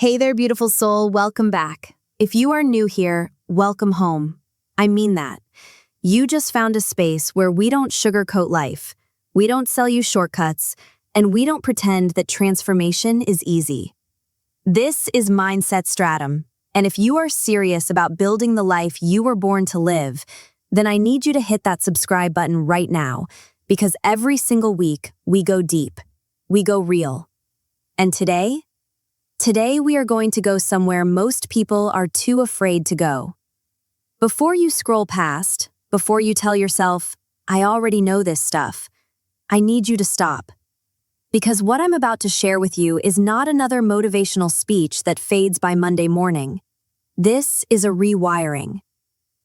Hey there, beautiful soul. Welcome back. If you are new here, welcome home. I mean that. You just found a space where we don't sugarcoat life, we don't sell you shortcuts, and we don't pretend that transformation is easy. This is Mindset Stratum, and if you are serious about building the life you were born to live, then I need you to hit that subscribe button right now, because every single week we go deep, we go real. And today we are going to go somewhere most people are too afraid to go. Before you scroll past, before you tell yourself, I already know this stuff, I need you to stop. Because what I'm about to share with you is not another motivational speech that fades by Monday morning. This is a rewiring.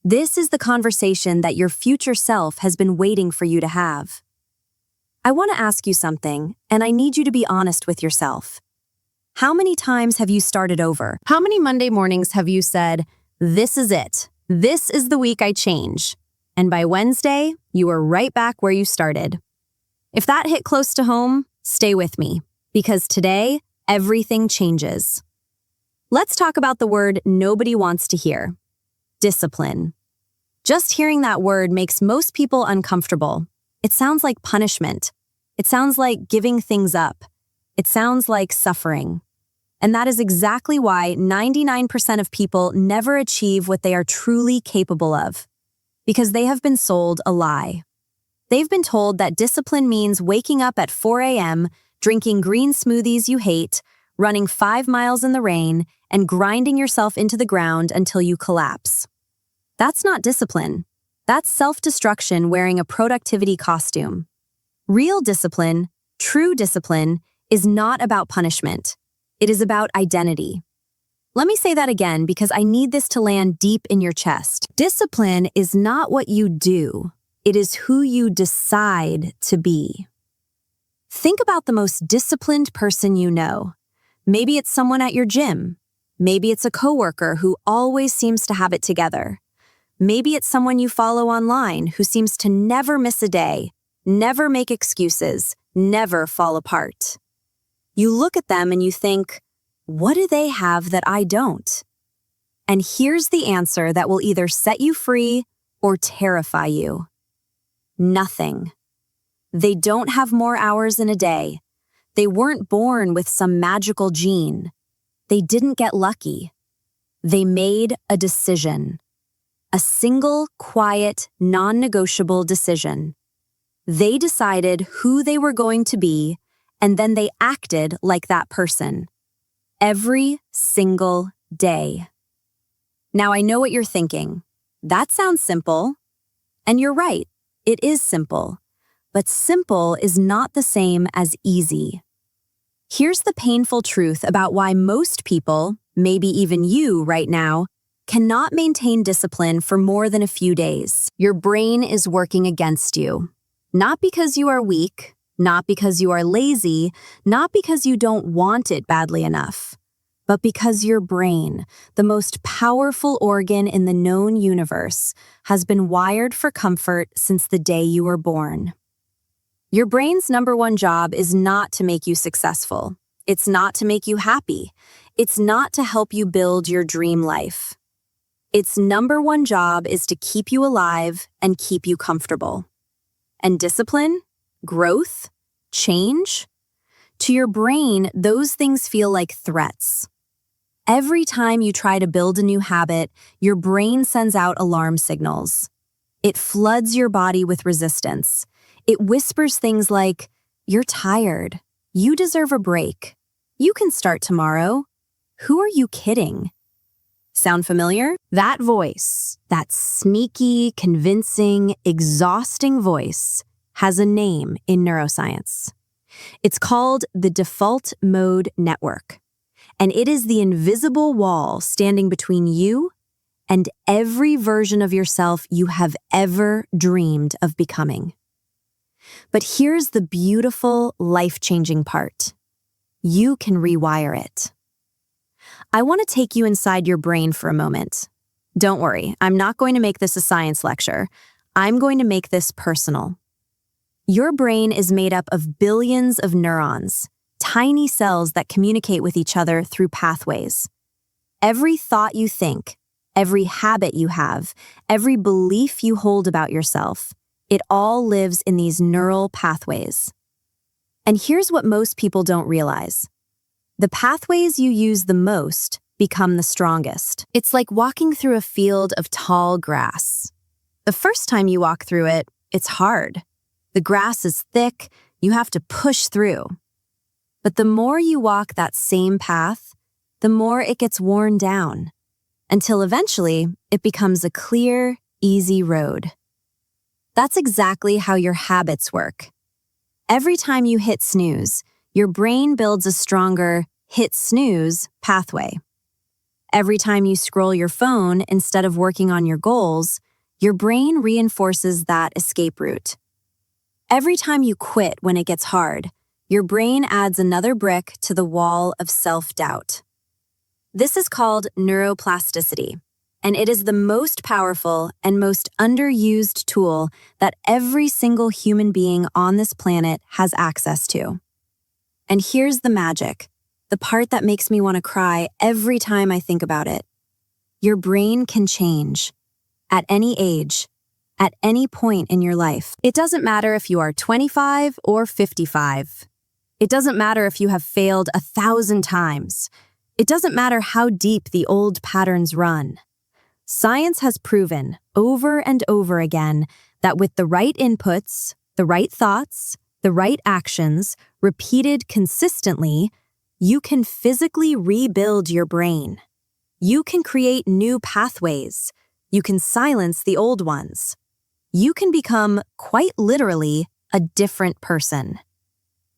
This is the conversation that your future self has been waiting for you to have. I want to ask you something, and I need you to be honest with yourself. How many times have you started over? How many Monday mornings have you said, this is it. This is the week I change. And by Wednesday, you are right back where you started. If that hit close to home, stay with me, because today, everything changes. Let's talk about the word nobody wants to hear. Discipline. Just hearing that word makes most people uncomfortable. It sounds like punishment. It sounds like giving things up. It sounds like suffering. And that is exactly why 99% of people never achieve what they are truly capable of. Because they have been sold a lie. They've been told that discipline means waking up at 4 a.m., drinking green smoothies you hate, running 5 miles in the rain, and grinding yourself into the ground until you collapse. That's not discipline. That's self-destruction wearing a productivity costume. Real discipline, true discipline, is not about punishment. It is about identity. Let me say that again because I need this to land deep in your chest. Discipline is not what you do. It is who you decide to be. Think about the most disciplined person you know. Maybe it's someone at your gym. Maybe it's a coworker who always seems to have it together. Maybe it's someone you follow online who seems to never miss a day, never make excuses, never fall apart. You look at them and you think, what do they have that I don't? And here's the answer that will either set you free or terrify you. Nothing. They don't have more hours in a day. They weren't born with some magical gene. They didn't get lucky. They made a decision. A single, quiet, non-negotiable decision. They decided who they were going to be, and then they acted like that person. Every single day. Now I know what you're thinking. That sounds simple. And you're right, it is simple. But simple is not the same as easy. Here's the painful truth about why most people, maybe even you right now, cannot maintain discipline for more than a few days. Your brain is working against you. Not because you are weak, not because you are lazy, not because you don't want it badly enough, but because your brain, the most powerful organ in the known universe, has been wired for comfort since the day you were born. Your brain's number one job is not to make you successful. It's not to make you happy. It's not to help you build your dream life. Its number one job is to keep you alive and keep you comfortable. And discipline, growth, change? To your brain, those things feel like threats. Every time you try to build a new habit, your brain sends out alarm signals. It floods your body with resistance. It whispers things like, you're tired. You deserve a break. You can start tomorrow. Who are you kidding? Sound familiar? That voice, that sneaky, convincing, exhausting voice, has a name in neuroscience. It's called the default mode network, and it is the invisible wall standing between you and every version of yourself you have ever dreamed of becoming. But here's the beautiful, life-changing part. You can rewire it. I want to take you inside your brain for a moment. Don't worry, I'm not going to make this a science lecture. I'm going to make this personal. Your brain is made up of billions of neurons, tiny cells that communicate with each other through pathways. Every thought you think, every habit you have, every belief you hold about yourself, it all lives in these neural pathways. And here's what most people don't realize. The pathways you use the most become the strongest. It's like walking through a field of tall grass. The first time you walk through it, it's hard. The grass is thick, you have to push through. But the more you walk that same path, the more it gets worn down, until eventually it becomes a clear, easy road. That's exactly how your habits work. Every time you hit snooze, your brain builds a stronger hit snooze pathway. Every time you scroll your phone instead of working on your goals, your brain reinforces that escape route. Every time you quit when it gets hard, your brain adds another brick to the wall of self-doubt. This is called neuroplasticity, and it is the most powerful and most underused tool that every single human being on this planet has access to. And here's the magic, the part that makes me want to cry every time I think about it. Your brain can change. At any age, at any point in your life. It doesn't matter if you are 25 or 55. It doesn't matter if you have failed 1,000 times. It doesn't matter how deep the old patterns run. Science has proven over and over again that with the right inputs, the right thoughts, the right actions, repeated consistently, you can physically rebuild your brain. You can create new pathways. You can silence the old ones. You can become, quite literally, a different person.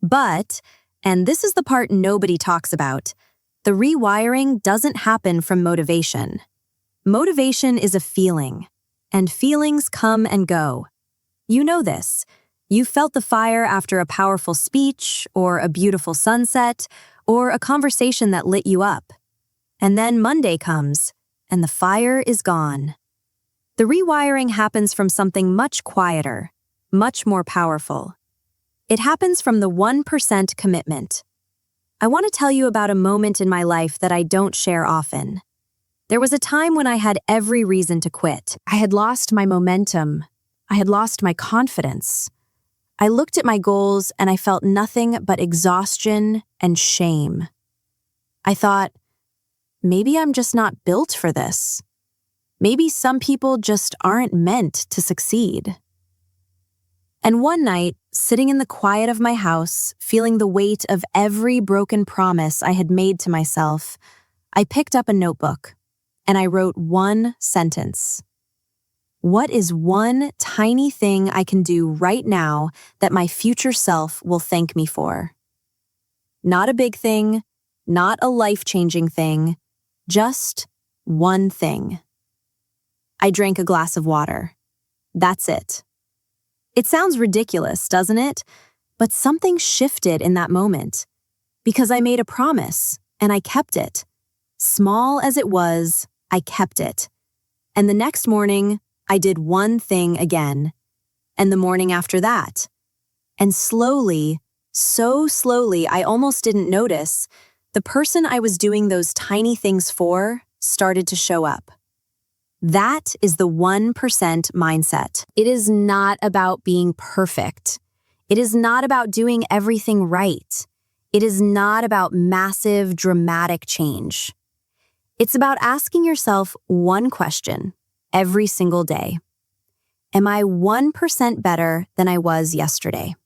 But, and this is the part nobody talks about, the rewiring doesn't happen from motivation. Motivation is a feeling, and feelings come and go. You know this. You felt the fire after a powerful speech, or a beautiful sunset, or a conversation that lit you up. And then Monday comes, and the fire is gone. The rewiring happens from something much quieter, much more powerful. It happens from the 1% commitment. I want to tell you about a moment in my life that I don't share often. There was a time when I had every reason to quit. I had lost my momentum. I had lost my confidence. I looked at my goals and I felt nothing but exhaustion and shame. I thought, maybe I'm just not built for this. Maybe some people just aren't meant to succeed. And one night, sitting in the quiet of my house, feeling the weight of every broken promise I had made to myself, I picked up a notebook and I wrote one sentence. What is one tiny thing I can do right now that my future self will thank me for? Not a big thing, not a life-changing thing, just one thing. I drank a glass of water. That's it. It sounds ridiculous, doesn't it? But something shifted in that moment. Because I made a promise, and I kept it. Small as it was, I kept it. And the next morning, I did one thing again. And the morning after that. And slowly, so slowly, I almost didn't notice, the person I was doing those tiny things for started to show up. That is the 1% mindset. It is not about being perfect. It is not about doing everything right. It is not about massive, dramatic change. It's about asking yourself one question every single day. Am I 1% better than I was yesterday?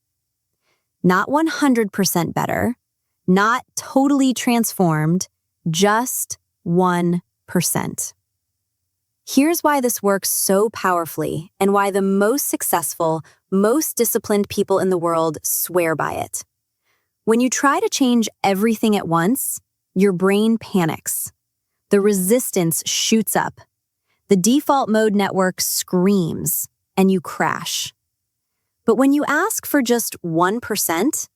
Not 100% better, not totally transformed, just 1%. Here's why this works so powerfully and why the most successful, most disciplined people in the world swear by it. When you try to change everything at once, your brain panics. The resistance shoots up. The default mode network screams, and you crash. But when you ask for just 1%,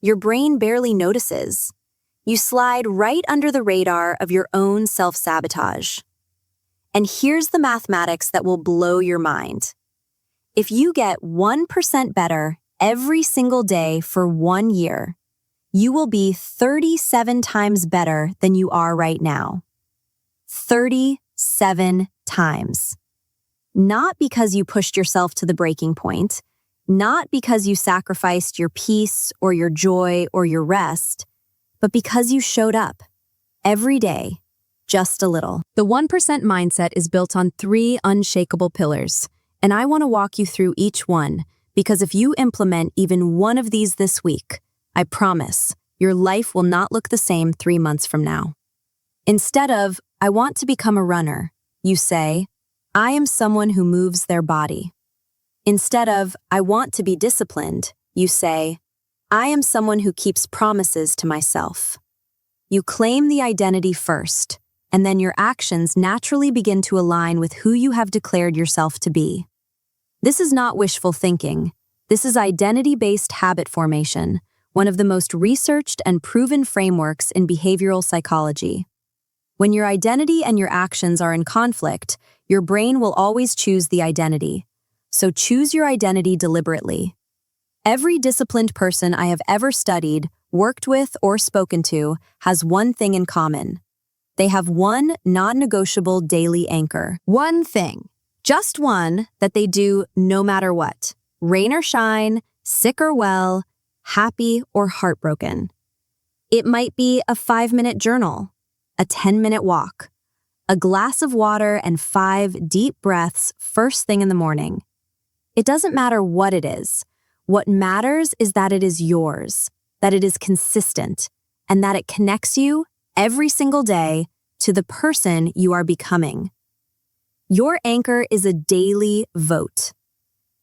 your brain barely notices. You slide right under the radar of your own self-sabotage. And here's the mathematics that will blow your mind. If you get 1% better every single day for 1 year, you will be 37 times better than you are right now. 37 times. Not because you pushed yourself to the breaking point, not because you sacrificed your peace or your joy or your rest, but because you showed up every day, just a little. The 1% mindset is built on 3 unshakable pillars, and I want to walk you through each one because if you implement even one of these this week, I promise your life will not look the same 3 months from now. Instead of, I want to become a runner, you say, I am someone who moves their body. Instead of, I want to be disciplined, you say, I am someone who keeps promises to myself. You claim the identity first, and then your actions naturally begin to align with who you have declared yourself to be. This is not wishful thinking. This is identity-based habit formation, one of the most researched and proven frameworks in behavioral psychology. When your identity and your actions are in conflict, your brain will always choose the identity. So choose your identity deliberately. Every disciplined person I have ever studied, worked with, or spoken to has one thing in common. They have one non-negotiable daily anchor. One thing, just one, that they do no matter what. Rain or shine, sick or well, happy or heartbroken. It might be a 5-minute journal, a 10-minute walk, a glass of water and 5 deep breaths first thing in the morning. It doesn't matter what it is. What matters is that it is yours, that it is consistent, and that it connects you every single day to the person you are becoming. Your anchor is a daily vote.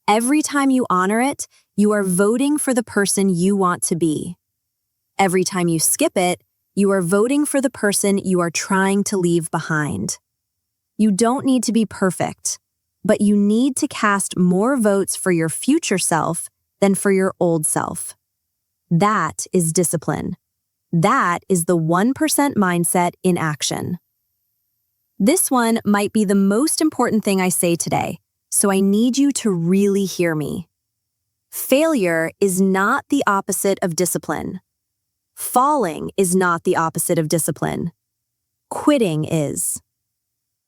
Every time you honor it, you are voting for the person you want to be. Every time you skip it, you are voting for the person you are trying to leave behind. You don't need to be perfect, but you need to cast more votes for your future self than for your old self. That is discipline. That is the 1% mindset in action. This one might be the most important thing I say today, so I need you to really hear me. Failure is not the opposite of discipline. Falling is not the opposite of discipline. Quitting is.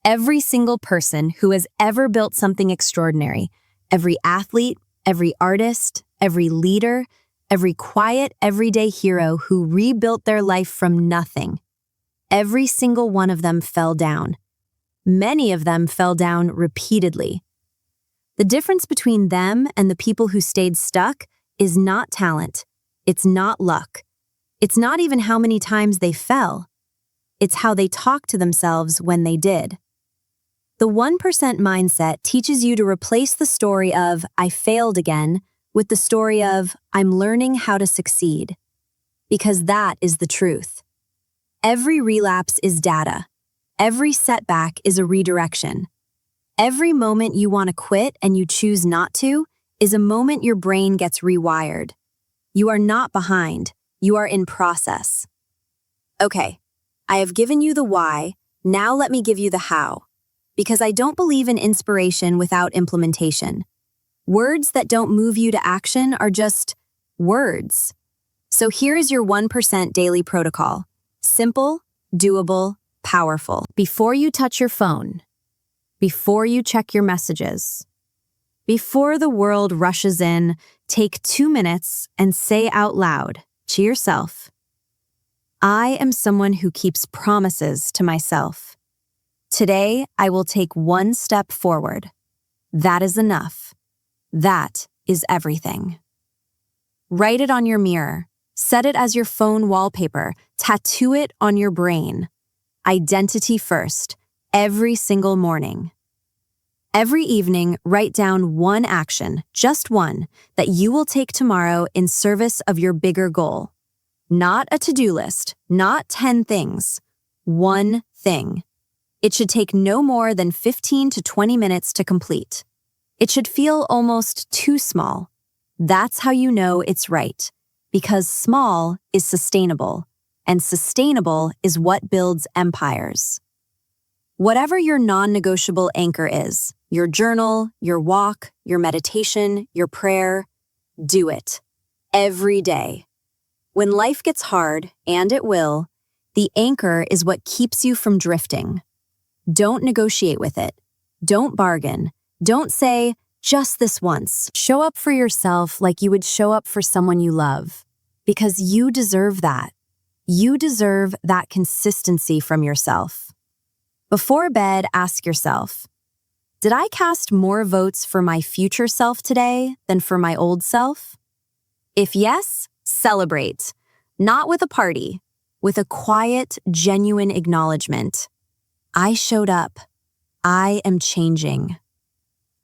Every single person who has ever built something extraordinary, every athlete, every artist, every leader, every quiet, everyday hero who rebuilt their life from nothing, every single one of them fell down. Many of them fell down repeatedly. The difference between them and the people who stayed stuck is not talent. It's not luck. It's not even how many times they fell. It's how they talked to themselves when they did. The 1% mindset teaches you to replace the story of, I failed again, with the story of, I'm learning how to succeed. Because that is the truth. Every relapse is data. Every setback is a redirection. Every moment you want to quit and you choose not to is a moment your brain gets rewired. You are not behind. You are in process. Okay, I have given you the why. Now let me give you the how. Because I don't believe in inspiration without implementation. Words that don't move you to action are just words. So here is your 1% daily protocol. Simple, doable, powerful. Before you touch your phone, before you check your messages, before the world rushes in, take 2 minutes and say out loud to yourself, I am someone who keeps promises to myself. Today, I will take 1 step forward. That is enough. That is everything. Write it on your mirror. Set it as your phone wallpaper. Tattoo it on your brain. Identity first, every single morning. Every evening, write down 1 action, just 1, that you will take tomorrow in service of your bigger goal. Not a to-do list, not 10 things. 1 thing. It should take no more than 15 to 20 minutes to complete. It should feel almost too small. That's how you know it's right, because small is sustainable, and sustainable is what builds empires. Whatever your non-negotiable anchor is, your journal, your walk, your meditation, your prayer, do it. Every day. When life gets hard, and it will, the anchor is what keeps you from drifting. Don't negotiate with it. Don't bargain. Don't say, just this once. Show up for yourself like you would show up for someone you love, because you deserve that. You deserve that consistency from yourself. Before bed, ask yourself, did I cast more votes for my future self today than for my old self? If yes, celebrate. Not with a party, with a quiet, genuine acknowledgement. I showed up. I am changing.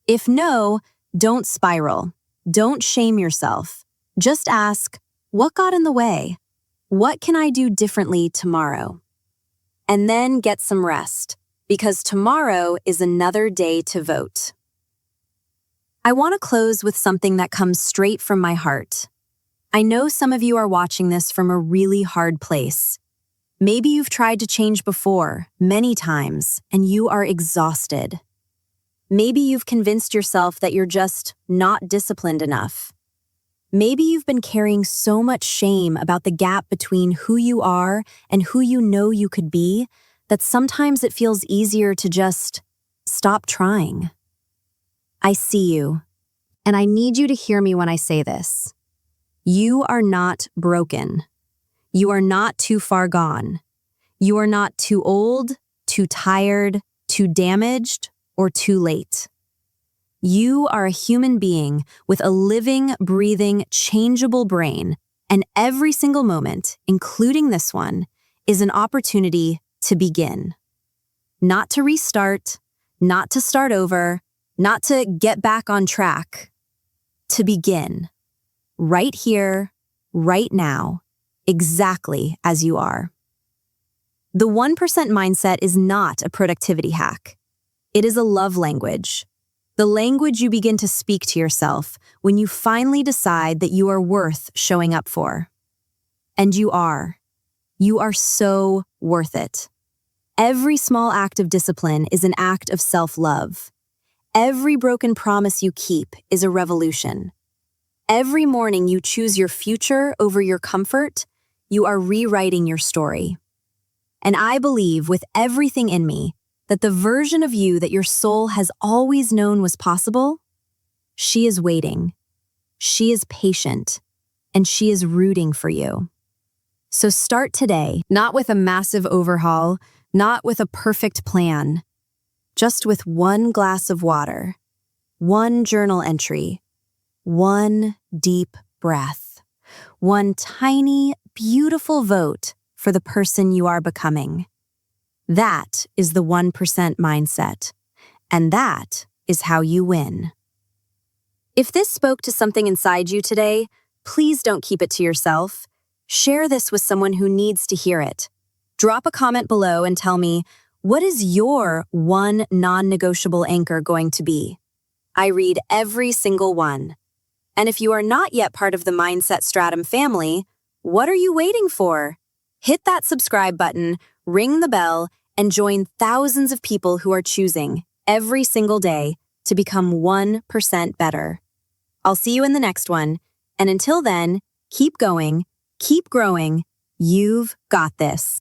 If no, don't spiral. Don't shame yourself. Just ask, what got in the way? What can I do differently tomorrow? And then get some rest, because tomorrow is another day to vote. I want to close with something that comes straight from my heart. I know some of you are watching this from a really hard place. Maybe you've tried to change before, many times, and you are exhausted. Maybe you've convinced yourself that you're just not disciplined enough. Maybe you've been carrying so much shame about the gap between who you are and who you know you could be that sometimes it feels easier to just stop trying. I see you, and I need you to hear me when I say this. You are not broken. You are not too far gone. You are not too old, too tired, too damaged, or too late. You are a human being with a living, breathing, changeable brain, and every single moment, including this one, is an opportunity to begin. Not to restart, not to start over, not to get back on track. To begin. Right here, right now, exactly as you are. The 1% mindset is not a productivity hack. It is a love language. The language you begin to speak to yourself when you finally decide that you are worth showing up for. And you are. You are so worth it. Every small act of discipline is an act of self-love. Every broken promise you keep is a revolution. Every morning you choose your future over your comfort, you are rewriting your story. And I believe with everything in me that the version of you that your soul has always known was possible, she is waiting, she is patient, and she is rooting for you. So start today, not with a massive overhaul, not with a perfect plan, just with one glass of water, one journal entry, one deep breath, one tiny, beautiful vote for the person you are becoming. That is the 1% mindset, and that is how you win. If this spoke to something inside you today, please don't keep it to yourself. Share this with someone who needs to hear it. Drop a comment below and tell me, what is your one non-negotiable anchor going to be? I read every single one. And if you are not yet part of the Mindset Stratum family, what are you waiting for? Hit that subscribe button, ring the bell, and join thousands of people who are choosing every single day to become 1% better. I'll see you in the next one, and until then, keep going, keep growing. You've got this.